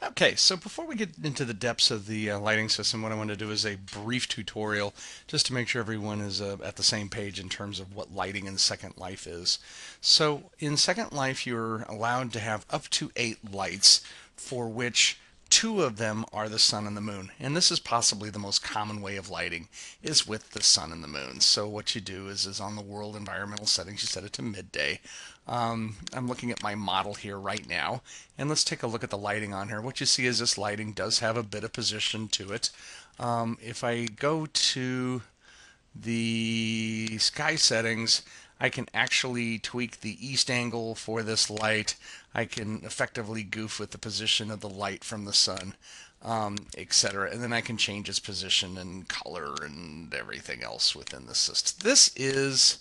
Okay, so before we get into the depths of the lighting system, what I want to do is a brief tutorial just to make sure everyone is at the same page in terms of what lighting in Second Life is. So in Second Life, you're allowed to have up to 8 lights, for which 2 of them are the sun and the moon. And this is possibly the most common way of lighting, is with the sun and the moon. So what you do is on the world environmental settings, you set it to midday. I'm looking at my model here right now, and let's take a look at the lighting on here. What you see is this lighting does have a bit of position to it. If I go to the sky settings, I can actually tweak the east angle for this light. I can effectively goof with the position of the light from the sun, etc. And then I can change its position and color and everything else within the system. This is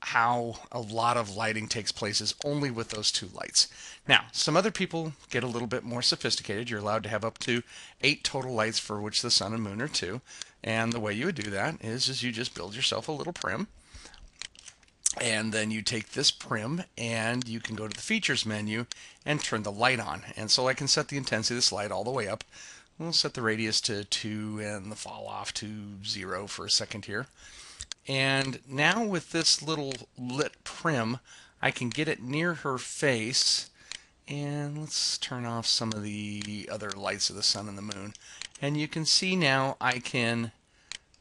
how a lot of lighting takes place, is only with those 2 lights. Now, some other people get a little bit more sophisticated. You're allowed to have up to 8 total lights, for which the sun and moon are 2. And the way you would do that is you just build yourself a little prim. And then you take this prim and you can go to the features menu and turn the light on. And so I can set the intensity of this light all the way up. We'll set the radius to 2 and the fall off to 0 for a second here. And now with this little lit prim, I can get it near her face. And let's turn off some of the other lights of the sun and the moon. And you can see now I can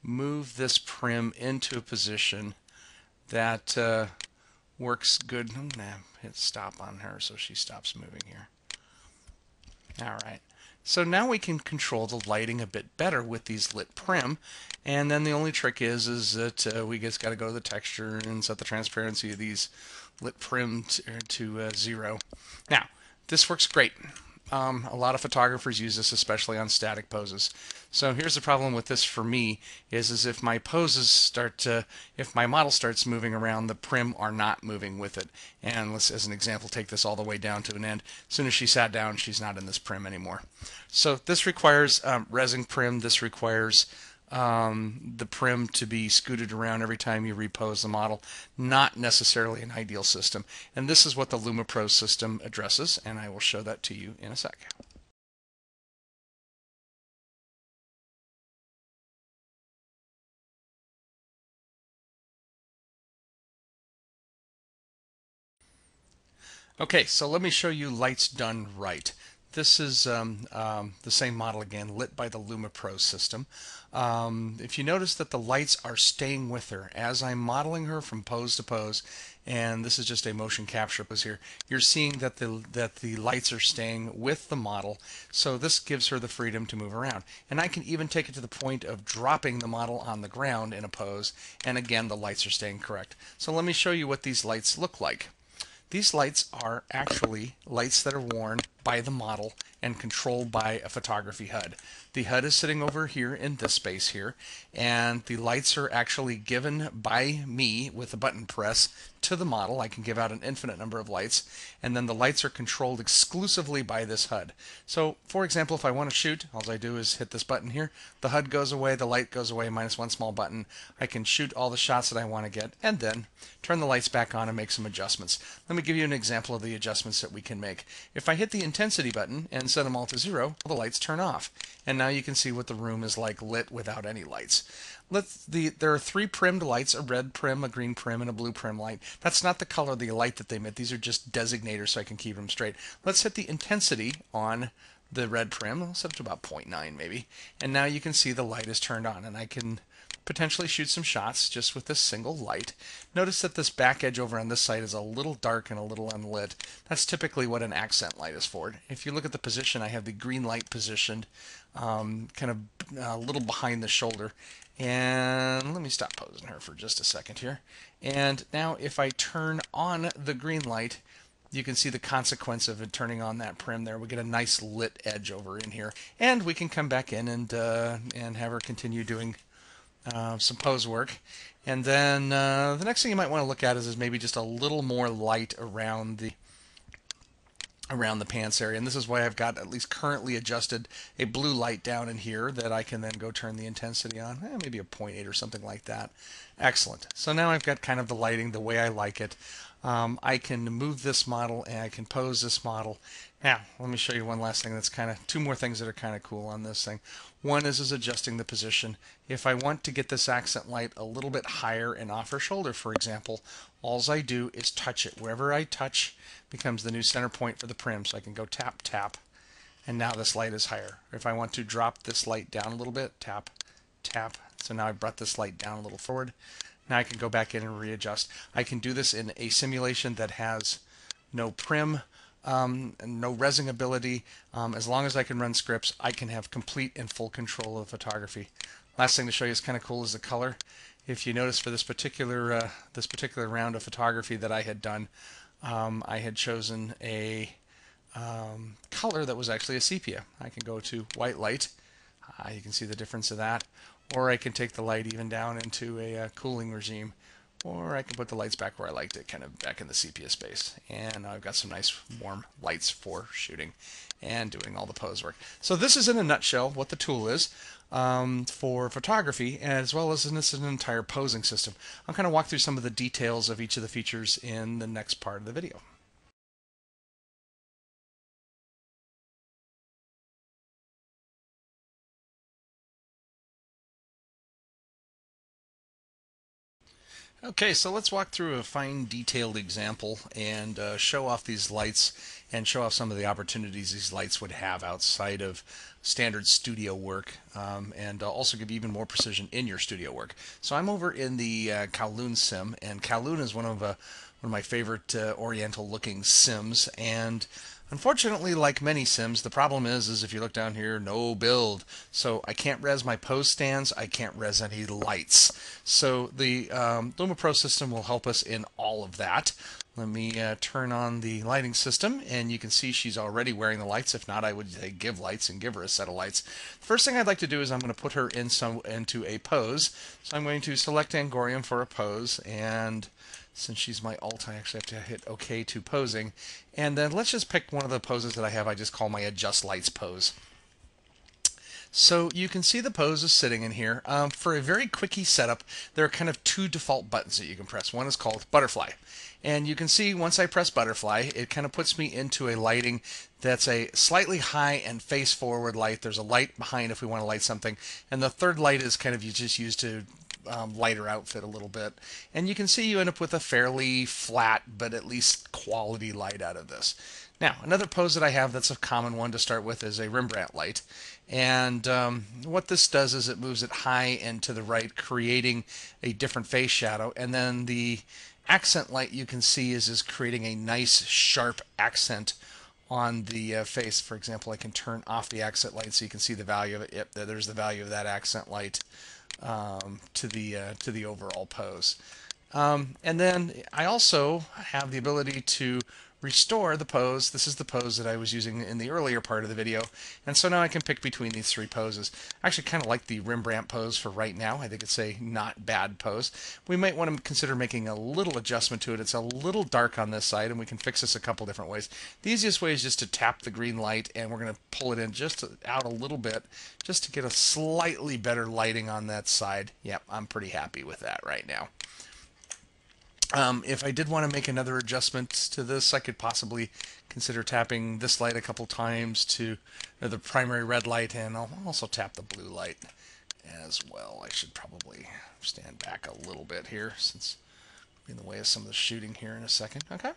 move this prim into a position that works good. I'm going to hit stop on her so she stops moving here. All right. So now we can control the lighting a bit better with these lit prim, and then the only trick is that we just got to go to the texture and set the transparency of these lit prim to 0. Now, this works great. A lot of photographers use this, especially on static poses. So here's the problem with this for me, is if my poses if my model starts moving around, the prim are not moving with it. And let's, as an example, take this all the way down to an end. As soon as she sat down, she's not in this prim anymore. So this requires resing prim. This requires the prim to be scooted around every time you repose the model. Not necessarily an ideal system. And this is what the Lumipro system addresses, and I will show that to you in a sec. Okay, so let me show you lights done right. This is the same model again, lit by the Lumipro system. If you notice that the lights are staying with her as I'm modeling her from pose to pose, and this is just a motion capture pose here, you're seeing that the lights are staying with the model, so this gives her the freedom to move around. And I can even take it to the point of dropping the model on the ground in a pose, and again the lights are staying correct. So let me show you what these lights look like. These lights are actually lights that are worn by the model and controlled by a photography HUD. The HUD is sitting over here in this space here, and the lights are actually given by me with a button press to the model. I can give out an infinite number of lights, and then the lights are controlled exclusively by this HUD. So, for example, if I want to shoot, all I do is hit this button here. The HUD goes away, the light goes away, minus one small button. I can shoot all the shots that I want to get, and then turn the lights back on and make some adjustments. Let me give you an example of the adjustments that we can make. If I hit the intensity button and set them all to 0, the lights turn off. And now you can see what the room is like lit without any lights. There are 3 primmed lights, a red prim, a green prim, and a blue prim light. That's not the color of the light that they emit. These are just designators so I can keep them straight. Let's hit the intensity on the red prim. I'll set it to about 0.9 maybe. And now you can see the light is turned on, and I can potentially shoot some shots just with this single light. Notice that this back edge over on this side is a little dark and a little unlit. That's typically what an accent light is for. If you look at the position, I have the green light positioned kind of a little behind the shoulder. And let me stop posing her for just a second here. And now if I turn on the green light, you can see the consequence of it turning on that prim there. We get a nice lit edge over in here. And we can come back in and have her continue doing some pose work. And then the next thing you might want to look at is maybe just a little more light around the pants area. And this is why I've got, at least currently, adjusted a blue light down in here that I can then go turn the intensity on. Maybe a 0.8 or something like that. Excellent. So now I've got kind of the lighting the way I like it. I can move this model and I can pose this model Now, let me show you one last thing that's two more things that are kind of cool on this thing. One is adjusting the position. If I want to get this accent light a little bit higher and off her shoulder, for example, all I do is touch it. Wherever I touch becomes the new center point for the prim. So I can go tap, tap, and now this light is higher. If I want to drop this light down a little bit, tap, tap. So now I brought this light down a little forward. Now I can go back in and readjust. I can do this in a simulation that has no prim, and no resing ability. As long as I can run scripts, I can have complete and full control of photography. Last thing to show you is kind of cool is the color. If you notice for this particular round of photography that I had done, I had chosen a color that was actually a sepia. I can go to white light. You can see the difference of that. Or I can take the light even down into a cooling regime. Or I can put the lights back where I liked it, kind of back in the sepia space. And now I've got some nice warm lights for shooting and doing all the pose work. So this is in a nutshell what the tool is for photography, as well as this is an entire posing system. I'll kind of walk through some of the details of each of the features in the next part of the video. Okay, so let's walk through a fine detailed example and show off these lights and show off some of the opportunities these lights would have outside of standard studio work, and also give you even more precision in your studio work. So I'm over in the Kowloon sim, and Kowloon is one of my favorite oriental looking sims, and unfortunately, like many sims, the problem is if you look down here, no build. So I can't res my pose stands, I can't res any lights. So the Lumipro system will help us in all of that. Let me turn on the lighting system, and you can see she's already wearing the lights. If not, I would say give lights and give her a set of lights. First thing I'd like to do is I'm going to put her into a pose. So I'm going to select Angorium for a pose, and since she's my alt, I actually have to hit OK to posing. And then let's just pick one of the poses that I have. I just call my adjust lights pose. So you can see the pose is sitting in here. For a very quickie setup, there are kind of two default buttons that you can press. One is called butterfly. And you can see once I press butterfly, it kind of puts me into a lighting that's a slightly high and face forward light. There's a light behind if we want to light something. And the third light is kind of you just use to light her outfit a little bit. And you can see you end up with a fairly flat but at least quality light out of this. Now, another pose that I have that's a common one to start with is a Rembrandt light. And what this does is it moves it high and to the right, creating a different face shadow. And then the accent light you can see is creating a nice sharp accent on the face. For example, I can turn off the accent light so you can see the value of it. Yep, there's the value of that accent light to the overall pose. And then I also have the ability to restore the pose. This is the pose that I was using in the earlier part of the video. And so now I can pick between these three poses. I actually kind of like the Rembrandt pose for right now. I think it's a not bad pose. We might want to consider making a little adjustment to it. It's a little dark on this side, and we can fix this a couple different ways. The easiest way is just to tap the green light, and we're going to pull it in just out a little bit just to get a slightly better lighting on that side. Yep, I'm pretty happy with that right now. If I did want to make another adjustment to this, I could possibly consider tapping this light a couple times to the primary red light, and I'll also tap the blue light as well. I should probably stand back a little bit here since I'm in the way of some of the shooting here in a second. Okay.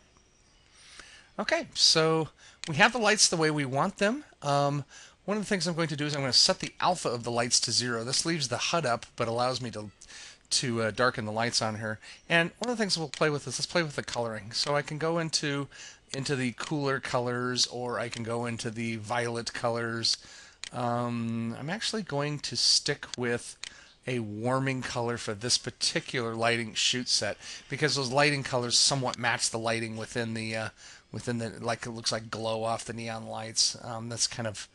Okay, so we have the lights the way we want them. One of the things I'm going to do is I'm going to set the alpha of the lights to 0. This leaves the HUD up, but allows me to darken the lights on her. And one of the things we'll play with is let's play with the coloring. So I can go into the cooler colors, or I can go into the violet colors. I'm actually going to stick with a warming color for this particular lighting shoot set because those lighting colors somewhat match the lighting within the like it looks like glow off the neon lights. That's kind of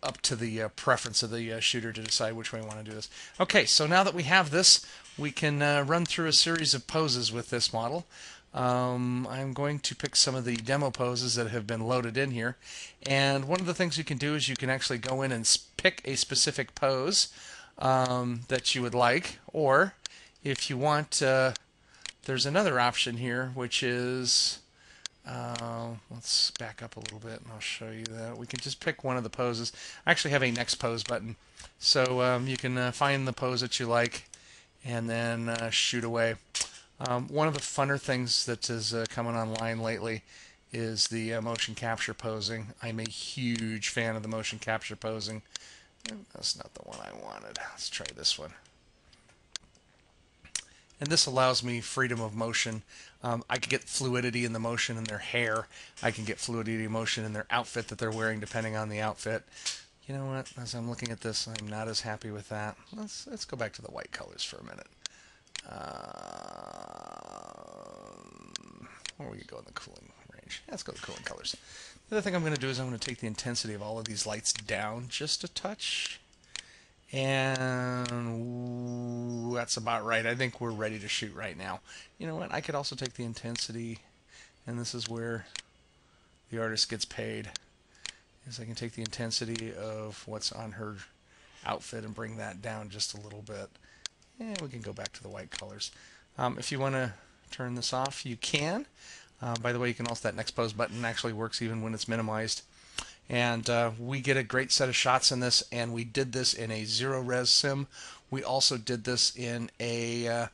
up to the preference of the shooter to decide which way we want to do this. Okay, so now that we have this, we can run through a series of poses with this model. I'm going to pick some of the demo poses that have been loaded in here. And one of the things you can do is you can actually go in and pick a specific pose that you would like. Or if you want, there's another option here, which is Let's back up a little bit and I'll show you that. We can just pick one of the poses. I actually have a next pose button, so you can find the pose that you like and then shoot away. One of the funner things that is coming online lately is the motion capture posing. I'm a huge fan of the motion capture posing. That's not the one I wanted. Let's try this one. And this allows me freedom of motion. I can get fluidity in the motion in their hair. I can get fluidity of motion in their outfit that they're wearing, depending on the outfit. You know what? As I'm looking at this, I'm not as happy with that. Let's go back to the white colors for a minute. Or we could go in the cooling range. Let's go to the cooling colors. The other thing I'm going to do is I'm going to take the intensity of all of these lights down just a touch. And that's about right. I think we're ready to shoot right now. You know what? I could also take the intensity, and this is where the artist gets paid, is I can take the intensity of what's on her outfit and bring that down just a little bit. And we can go back to the white colors. If you want to turn this off, you can. By the way, you can also, that next pose button actually works even when it's minimized. And we get a great set of shots in this, and we did this in a zero res sim. We also did this in a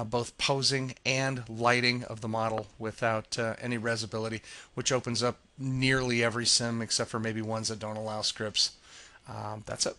both posing and lighting of the model without any resability, which opens up nearly every sim except for maybe ones that don't allow scripts. That's it.